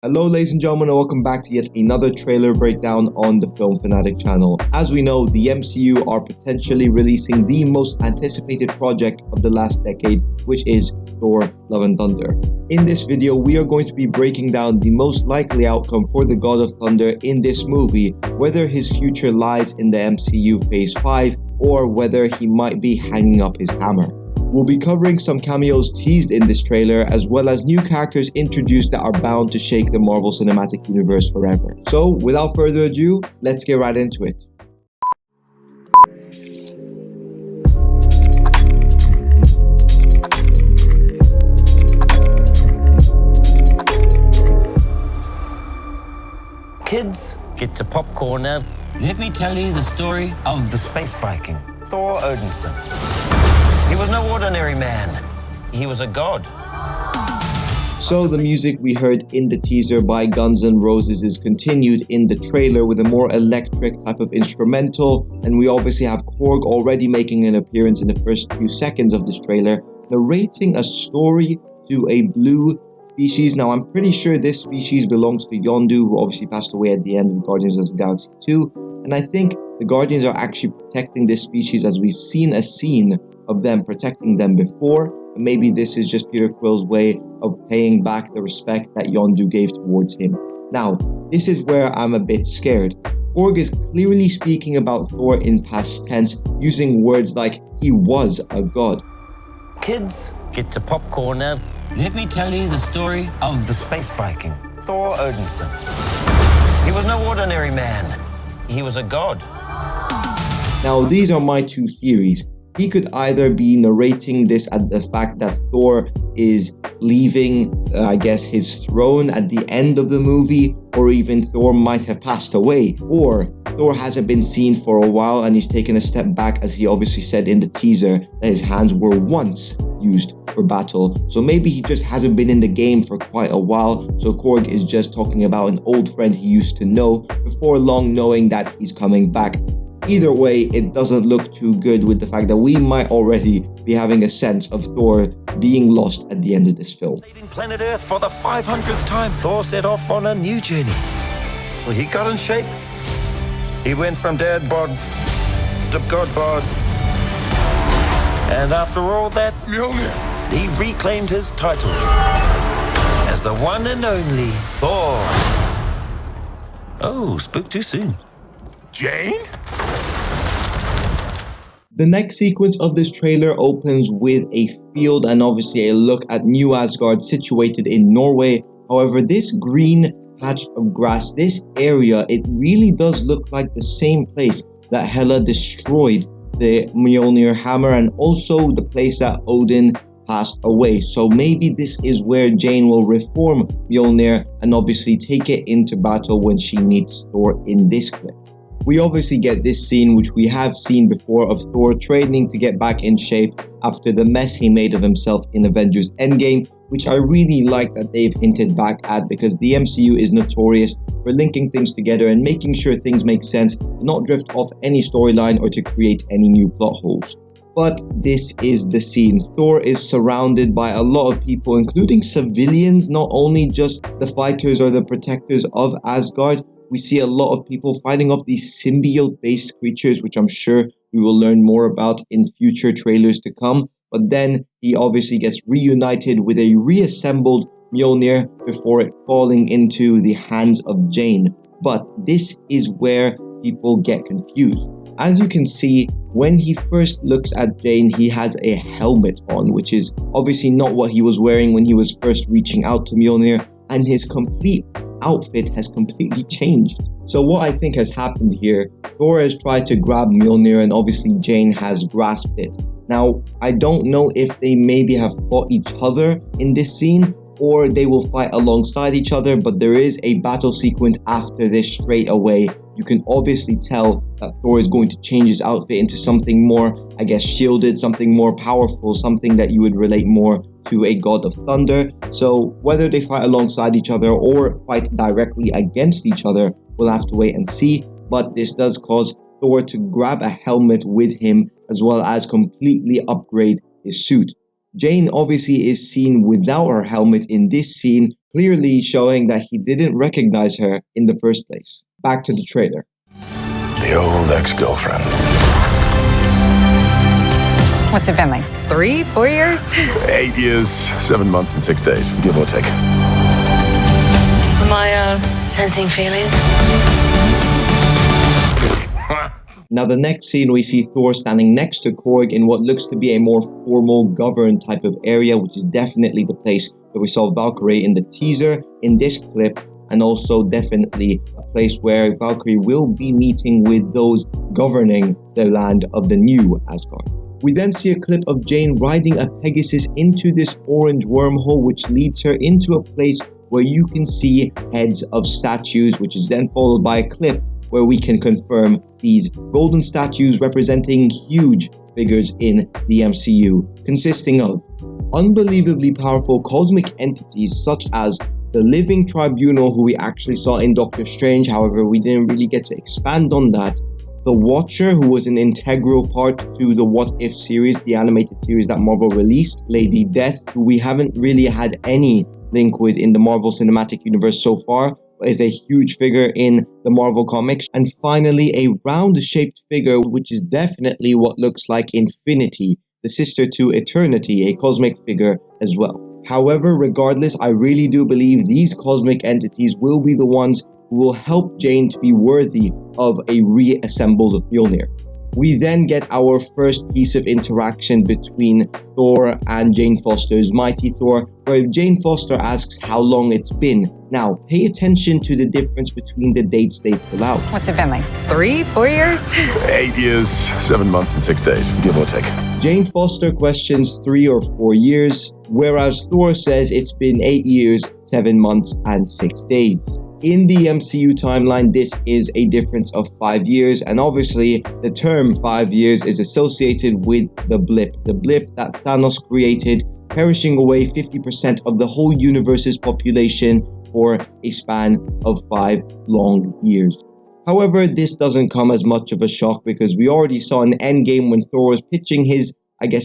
Hello ladies and gentlemen, and welcome back to yet another trailer breakdown on the Film Fanatic channel. As we know, the MCU are potentially releasing the most anticipated project of the last decade, which is Thor: Love and Thunder. In this video, we are going to be breaking down the most likely outcome for the God of Thunder in this movie, whether his future lies in the MCU Phase 5 or whether he might be hanging up his hammer. We'll be covering some cameos teased in this trailer, as well as new characters introduced that are bound to shake the Marvel Cinematic Universe forever. So, without further ado, let's get right into it. Kids, get your popcorn now. Let me tell you the story of the space Viking, Thor Odinson. He was no ordinary man. He was a god. So the music we heard in the teaser by Guns N' Roses is continued in the trailer with a more electric type of instrumental, and we obviously have Korg already making an appearance in the first few seconds of this trailer, narrating a story to a blue species. Now I'm pretty sure this species belongs to Yondu, who obviously passed away at the end of Guardians of the Galaxy 2, and I think the Guardians are actually protecting this species, as we've seen a scene of them protecting them before. Maybe this is just Peter Quill's way of paying back the respect that Yondu gave towards him. Now, this is where I'm a bit scared. Korg is clearly speaking about Thor in past tense, using words like he was a god. Kids, get your popcorn now. Let me tell you the story of the space Viking, Thor Odinson. He was no ordinary man. He was a god. Now, these are my two theories. He could either be narrating this at the fact that Thor is leaving, his throne at the end of the movie, or even Thor might have passed away, or Thor hasn't been seen for a while and he's taken a step back, as he obviously said in the teaser that his hands were once used for battle. So maybe he just hasn't been in the game for quite a while, so Korg is just talking about an old friend he used to know, before long knowing that he's coming back. Either way, it doesn't look too good, with the fact that we might already be having a sense of Thor being lost at the end of this film. Leaving planet Earth for the 500th time, Thor set off on a new journey. Well, he got in shape. He went from dad bod to god bod. And after all that, Mjolnir, he reclaimed his title as the one and only Thor. Oh, spoke too soon. Jane? The next sequence of this trailer opens with a field and obviously a look at New Asgard, situated in Norway. However, this green patch of grass, this area, it really does look like the same place that Hela destroyed the Mjolnir hammer, and also the place that Odin passed away. So maybe this is where Jane will reform Mjolnir and obviously take it into battle when she meets Thor in this clip. We obviously get this scene, which we have seen before, of Thor training to get back in shape after the mess he made of himself in Avengers Endgame, which I really like that they've hinted back at, because the MCU is notorious for linking things together and making sure things make sense, to not drift off any storyline or to create any new plot holes. But this is the scene. Thor is surrounded by a lot of people, including civilians, not only just the fighters or the protectors of Asgard. We see a lot of people fighting off these symbiote-based creatures, which I'm sure we will learn more about in future trailers to come. But then he obviously gets reunited with a reassembled Mjolnir before it falling into the hands of Jane. But this is where people get confused. As you can see, when he first looks at Jane, he has a helmet on, which is obviously not what he was wearing when he was first reaching out to Mjolnir, and his complete outfit has completely changed. So what I think has happened here, Thor has tried to grab Mjolnir and obviously Jane has grasped it. Now, I don't know if they maybe have fought each other in this scene, or they will fight alongside each other, but there is a battle sequence after this straight away. You can obviously tell that Thor is going to change his outfit into something more, shielded, something more powerful, something that you would relate more to a god of thunder. So whether they fight alongside each other or fight directly against each other, we'll have to wait and see. But this does cause Thor to grab a helmet with him, as well as completely upgrade his suit. Jane obviously is seen without her helmet in this scene, clearly showing that he didn't recognize her in the first place. Back to the trailer. The old ex-girlfriend. What's it been like? 3, 4 years? 8 years, 7 months and 6 days, give or take. Am I sensing feelings? Now the next scene we see Thor standing next to Korg in what looks to be a more formal governed type of area, which is definitely the place where we saw Valkyrie in the teaser, in this clip, and also definitely a place where Valkyrie will be meeting with those governing the land of the new Asgard. We then see a clip of Jane riding a Pegasus into this orange wormhole, which leads her into a place where you can see heads of statues, which is then followed by a clip where we can confirm these golden statues representing huge figures in the MCU, consisting of unbelievably powerful cosmic entities such as the Living Tribunal, who we actually saw in Doctor Strange, however we didn't really get to expand on that. The Watcher, who was an integral part to the What If series, the animated series that Marvel released. Lady Death, who we haven't really had any link with in the Marvel Cinematic Universe so far, but is a huge figure in the Marvel comics. And finally, a round-shaped figure, which is definitely what looks like Infinity, the sister to Eternity, a cosmic figure as well. However, regardless, I really do believe these cosmic entities will be the ones who will help Jane to be worthy of a reassembled Mjolnir. We then get our first piece of interaction between Thor and Jane Foster's Mighty Thor, where Jane Foster asks how long it's been. Now, pay attention to the difference between the dates they pull out. What's it been like? 3, 4 years? 8 years, 7 months and 6 days, give or take. Jane Foster questions 3 or 4 years, whereas Thor says it's been 8 years, 7 months and 6 days. In the MCU timeline, this is a difference of 5 years, and obviously the term 5 years is associated with the blip that Thanos created, perishing away 50% of the whole universe's population for a span of 5 long years. However, this doesn't come as much of a shock because we already saw in Endgame when Thor was pitching his,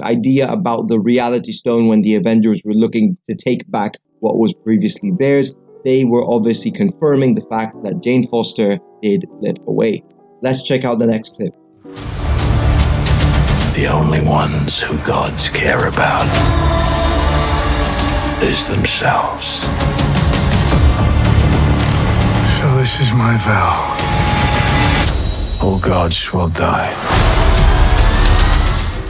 idea about the Reality Stone when the Avengers were looking to take back what was previously theirs. They were obviously confirming the fact that Jane Foster did blip away. Let's check out the next clip. The only ones who gods care about is themselves. So this is my vow. All gods will die.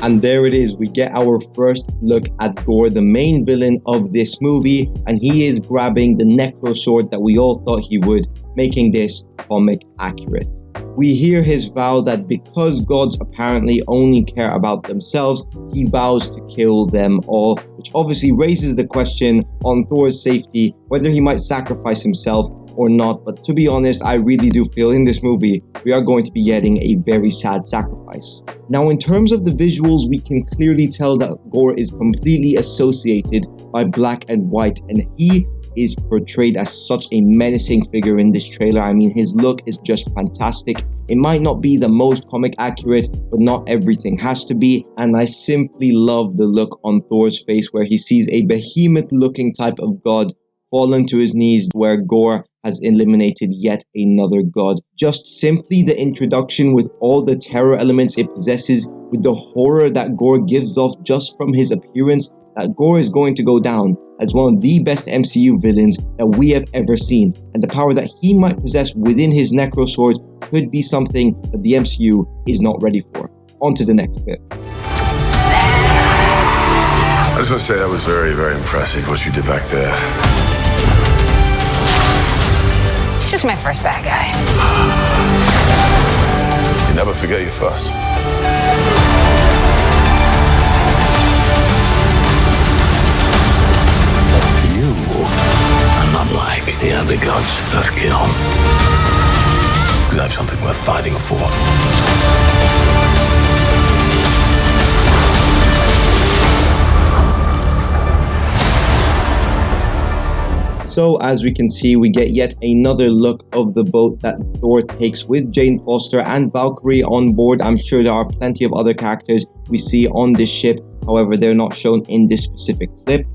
And there it is, we get our first look at Gorr, the main villain of this movie, and he is grabbing the Necro Sword that we all thought he would, making this comic accurate. We hear his vow that because gods apparently only care about themselves, he vows to kill them all, which obviously raises the question on Thor's safety, whether he might sacrifice himself or not. But to be honest, I really do feel in this movie we are going to be getting a very sad sacrifice. Now, in terms of the visuals, we can clearly tell that Gorr is completely associated by black and white, and he is portrayed as such a menacing figure in this trailer. I mean, his look is just fantastic. It might not be the most comic accurate, but not everything has to be, and I simply love the look on Thor's face where he sees a behemoth looking type of god fallen to his knees, where Gorr has eliminated yet another god. Just simply the introduction with all the terror elements it possesses, with the horror that Gorr gives off just from his appearance, that Gorr is going to go down as one of the best MCU villains that we have ever seen, and the power that he might possess within his Necro Sword could be something that the MCU is not ready for. On to the next bit. I just want to say that was very, very impressive what you did back there. He's just my first bad guy. You never forget your first. You are not like the other gods of kill. Because I have something worth fighting for. So as we can see, we get yet another look of the boat that Thor takes with Jane Foster and Valkyrie on board. I'm sure there are plenty of other characters we see on this ship, however they're not shown in this specific clip.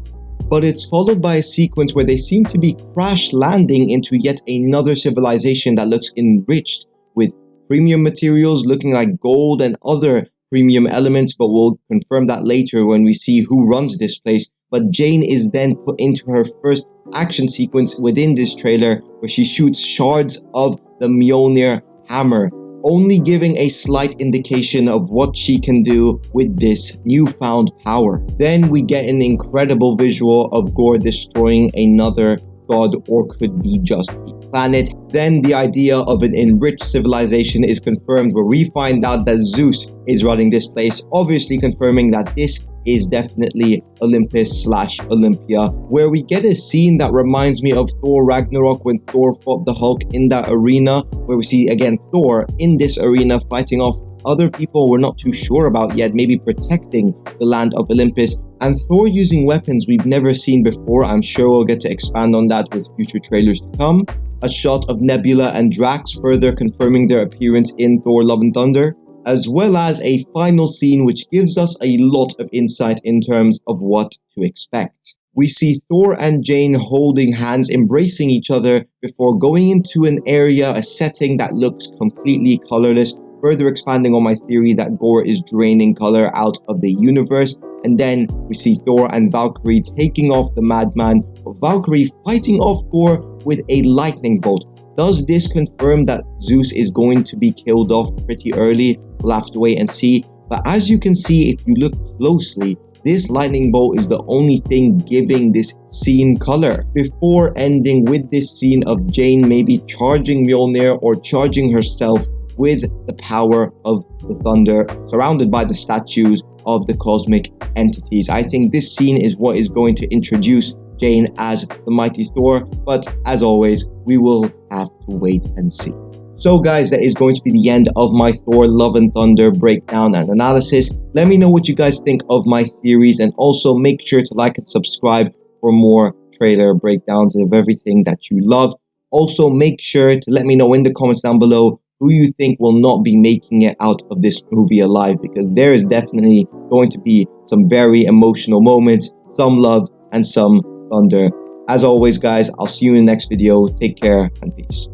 But it's followed by a sequence where they seem to be crash landing into yet another civilization that looks enriched with premium materials looking like gold and other premium elements, but we'll confirm that later when we see who runs this place. But Jane is then put into her first action sequence within this trailer where she shoots shards of the Mjolnir hammer, only giving a slight indication of what she can do with this newfound power. Then we get an incredible visual of Gorr destroying another god, or could be just a planet. Then the idea of an enriched civilization is confirmed, where we find out that Zeus is running this place, obviously confirming that this is definitely Olympus / Olympia, where we get a scene that reminds me of Thor Ragnarok when Thor fought the Hulk in that arena, where we see again Thor in this arena fighting off other people we're not too sure about yet, maybe protecting the land of Olympus, and Thor using weapons we've never seen before. I'm sure we'll get to expand on that with future trailers to come. A shot of Nebula and Drax, further confirming their appearance in Thor Love and Thunder, as well as a final scene which gives us a lot of insight in terms of what to expect. We see Thor and Jane holding hands, embracing each other before going into an area, a setting that looks completely colorless, further expanding on my theory that Gorr is draining color out of the universe. And then we see Thor and Valkyrie taking off the madman, but Valkyrie fighting off Gorr with a lightning bolt. Does this confirm that Zeus is going to be killed off pretty early? We'll have to wait and see. But as you can see, if you look closely, this lightning bolt is the only thing giving this scene color, before ending with this scene of Jane maybe charging Mjolnir or charging herself with the power of the thunder, surrounded by the statues of the cosmic entities. I think this scene is what is going to introduce Jane as the mighty Thor, but as always, we will have to wait and see. So guys, that is going to be the end of my Thor Love and Thunder breakdown and analysis. Let me know what you guys think of my theories, and also make sure to like and subscribe for more trailer breakdowns of everything that you love. Also, make sure to let me know in the comments down below who you think will not be making it out of this movie alive, because there is definitely going to be some very emotional moments, some love and some thunder. As always guys, I'll see you in the next video. Take care and peace.